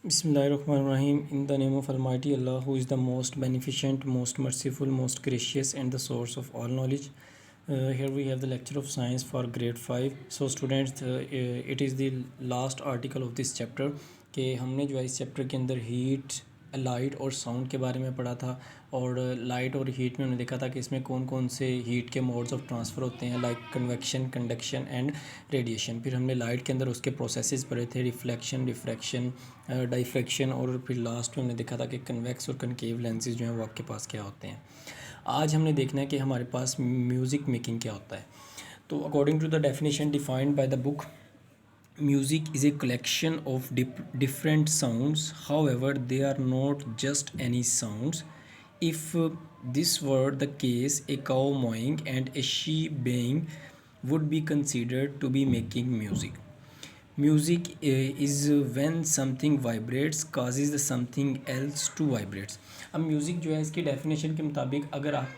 Bismillahirrahmanirrahim. In the name of Almighty Allah, who is the most beneficent, most merciful, most gracious, and the source of all knowledge. Here we have the lecture of science for grade 5. So students, it is the last article of this chapter कि हमने जो है इस chapter के अंदर heat, light और sound के बारे में पढ़ा था। और लाइट और हीट में हमने देखा था कि इसमें कौन कौन से हीट के मोड्स ऑफ ट्रांसफ़र होते हैं, like convection, conduction and radiation. फिर हमने लाइट के अंदर उसके प्रोसेसेस पढ़े थे, रिफ्लेक्शन, डिफ्रैक्शन, डाइफ्रैक्शन, और फिर लास्ट में हमने देखा था कि कन्वेक्स और कनकेव लेंसेज जो हैं वो आपके पास क्या होते हैं। आज हमने देखना है कि हमारे पास म्यूज़िक मेकिंग क्या होता है। तो according to the definition defined by the book, music is a collection of different sounds. However, they are not just any sounds. If this were the case, a cow mowing and a sheep baying would be considered to be making music. Music is when something vibrates causes the something else to vibrates. अब music जो है इसकी definition के मुताबिक अगर आप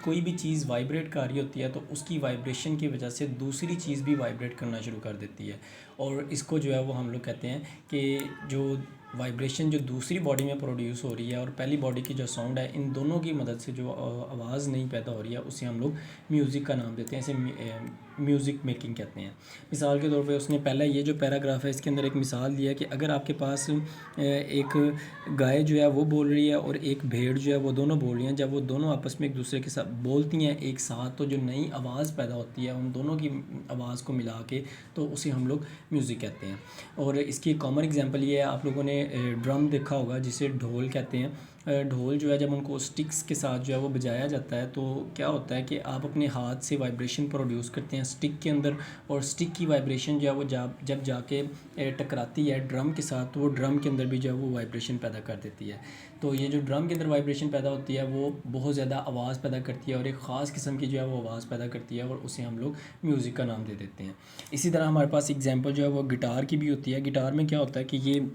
कोई भी चीज़ वाइब्रेट कर रही होती है तो उसकी वाइब्रेशन की वजह से दूसरी चीज़ भी वाइब्रेट करना शुरू कर देती है। और इसको जो है वो हम लोग कहते हैं कि जो वाइब्रेशन जो दूसरी बॉडी में प्रोड्यूस हो रही है और पहली बॉडी की जो साउंड है, इन दोनों की मदद से जो आवाज़ नहीं पैदा हो रही है उसे हम लोग म्यूज़िक का नाम देते हैं, इसे म्यूज़िक मेकिंग कहते हैं। मिसाल के तौर पे उसने पहला ये जो पैराग्राफ है इसके अंदर एक मिसाल दिया कि अगर आपके पास एक गाय जो है वो बोल रही है और एक भेड़ जो है वो दोनों बोल रही हैं, जब वो दोनों आपस में एक दूसरे के साथ बोलती हैं एक साथ, तो जो नई आवाज़ पैदा होती है उन दोनों की आवाज़ को मिला के, तो उसे हम लोग म्यूज़िक कहते हैं। और इसकी कॉमन एग्जांपल ये है, आप लोगों ने ड्रम देखा होगा जिसे ढोल कहते हैं। ढोल जो है जब उनको स्टिक्स के साथ जो है वो बजाया जाता है तो क्या होता है कि आप अपने हाथ से वाइब्रेशन प्रोड्यूस करते हैं स्टिक के अंदर, और स्टिक की वाइब्रेशन जो है वो जब जाके टकराती है ड्रम के साथ तो वो ड्रम के अंदर भी जो है वो वाइब्रेशन पैदा कर देती है। तो ये जो ड्रम के अंदर वाइब्रेशन पैदा होती है वो बहुत ज़्यादा आवाज़ पैदा करती है और एक ख़ास किस्म की जो है वो आवाज़ पैदा करती है और उसे हम लोग म्यूज़िक का नाम दे देते हैं। इसी तरह हमारे पास एग्जांपल जो है वो गिटार की भी होती है। गिटार में क्या होता है कि ये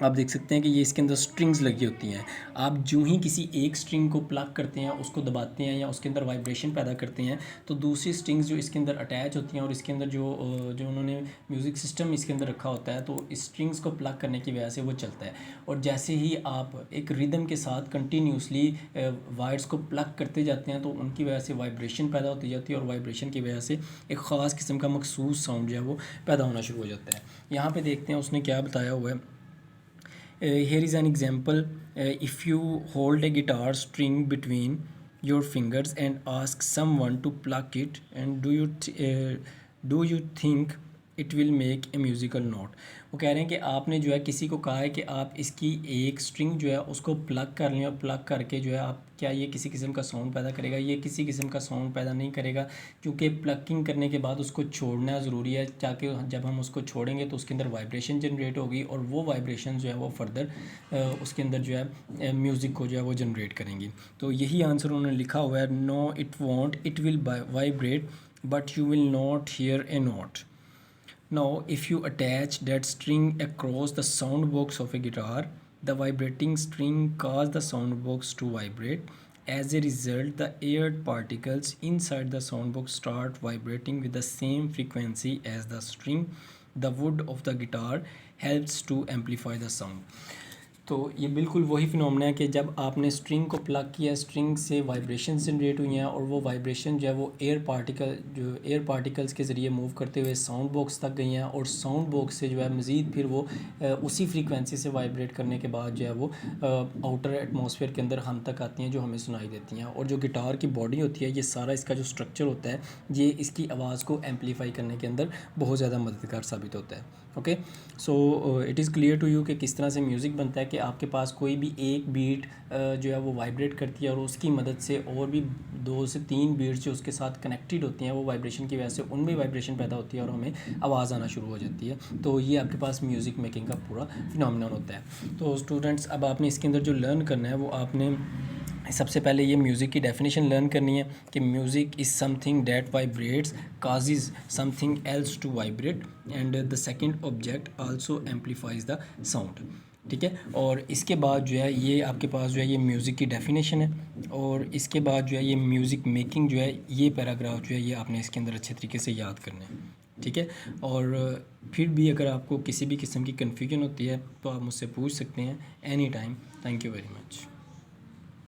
आप देख सकते हैं कि ये इसके अंदर स्ट्रिंग्स लगी होती हैं। आप जो ही किसी एक स्ट्रिंग को प्लग करते हैं, उसको दबाते हैं या उसके अंदर वाइब्रेशन पैदा करते हैं, तो दूसरी स्ट्रिंग्स जो इसके अंदर अटैच होती हैं और इसके अंदर जो उन्होंने म्यूज़िक सिस्टम इसके अंदर रखा होता है, तो इस स्ट्रिंग्स को प्लग करने की वजह से वो चलता है। और जैसे ही आप एक रिदम के साथ कंटिन्यूसली वायर्स को प्लग करते जाते हैं तो उनकी वजह से वाइब्रेशन पैदा होती जाती है और वाइब्रेशन की वजह से एक ख़ास किस्म का मखसूस साउंड जो है वो पैदा होना शुरू हो जाता है। यहाँ पे देखते हैं उसने क्या बताया हुआ है। Here is an example. If you hold a guitar string between your fingers and ask someone to pluck it, and do you think it will make a musical note? वो कह रहे हैं कि आपने जो है किसी को कहा है कि आप इसकी एक स्ट्रिंग जो है उसको प्लग कर लें और प्लग करके जो है आप क्या ये किसी किस्म का साउंड पैदा करेगा? ये किसी किस्म का साउंड पैदा नहीं करेगा, क्योंकि प्लगिंग करने के बाद उसको छोड़ना ज़रूरी है, ताकि जब हम उसको छोड़ेंगे तो उसके अंदर वाइब्रेशन जनरेट होगी और वो वाइब्रेशन जो है वो फर्दर उसके अंदर जो है म्यूज़िक को जो है वो जनरेट करेंगी। तो यही आंसर उन्होंने लिखा हुआ है, no it won't, it will vibrate but you will not hear a note. Now, if you attach that string across the sound box of a guitar, the vibrating string causes the sound box to vibrate. As a result, the air particles inside the sound box start vibrating with the same frequency as the string. The wood of the guitar helps to amplify the sound. तो ये बिल्कुल वही phenomena है कि जब आपने string को plug किया, स्ट्रिंग से वाइब्रेशन जनरेट हुई हैं और वो वाइब्रेशन जो है वो एयर पार्टिकल्स के ज़रिए मूव करते हुए साउंड बॉक्स तक गई हैं और साउंड बॉक्स से जो है मज़ीद फिर वो उसी फ्रीक्वेंसी से वाइब्रेट करने के बाद जो है वो आउटर एटमॉस्फेयर के अंदर हम तक आती हैं जो हमें सुनाई देती हैं। और जो गिटार की बॉडी होती है, ये सारा इसका जो स्ट्रक्चर होता है, ये इसकी आवाज़ को एम्पलीफाई करने के अंदर बहुत ज़्यादा मददगार साबित होता है। Okay, so it is clear to you कि किस तरह से म्यूज़िक बनता है कि आपके पास कोई भी एक बीट जो है वो वाइब्रेट करती है और उसकी मदद से और भी 2 से 3 बीट्स जो उसके साथ कनेक्टेड होती हैं वो वाइब्रेशन की वजह से उनमें वाइब्रेशन पैदा होती है और हमें आवाज़ आना शुरू हो जाती है। तो ये आपके पास म्यूज़िक मेकिंग का पूरा फिनोमेनन होता है। तो स्टूडेंट्स, अब आपने इसके अंदर जो लर्न करना है वो आपने सबसे पहले ये म्यूज़िक की डेफिनेशन लर्न करनी है कि music is something that vibrates causes something else to vibrate and the second object also amplifies the sound. ठीक है, और इसके बाद जो है ये आपके पास जो है ये म्यूज़िक की डेफिनेशन है, और इसके बाद जो है ये म्यूज़िक मेकिंग जो है ये पैराग्राफ जो है ये आपने इसके अंदर अच्छे तरीके से याद करना है। ठीक है। और फिर भी अगर आपको किसी भी किस्म की कन्फ्यूजन होती है तो आप मुझसे पूछ सकते हैं any time. Thank you very much.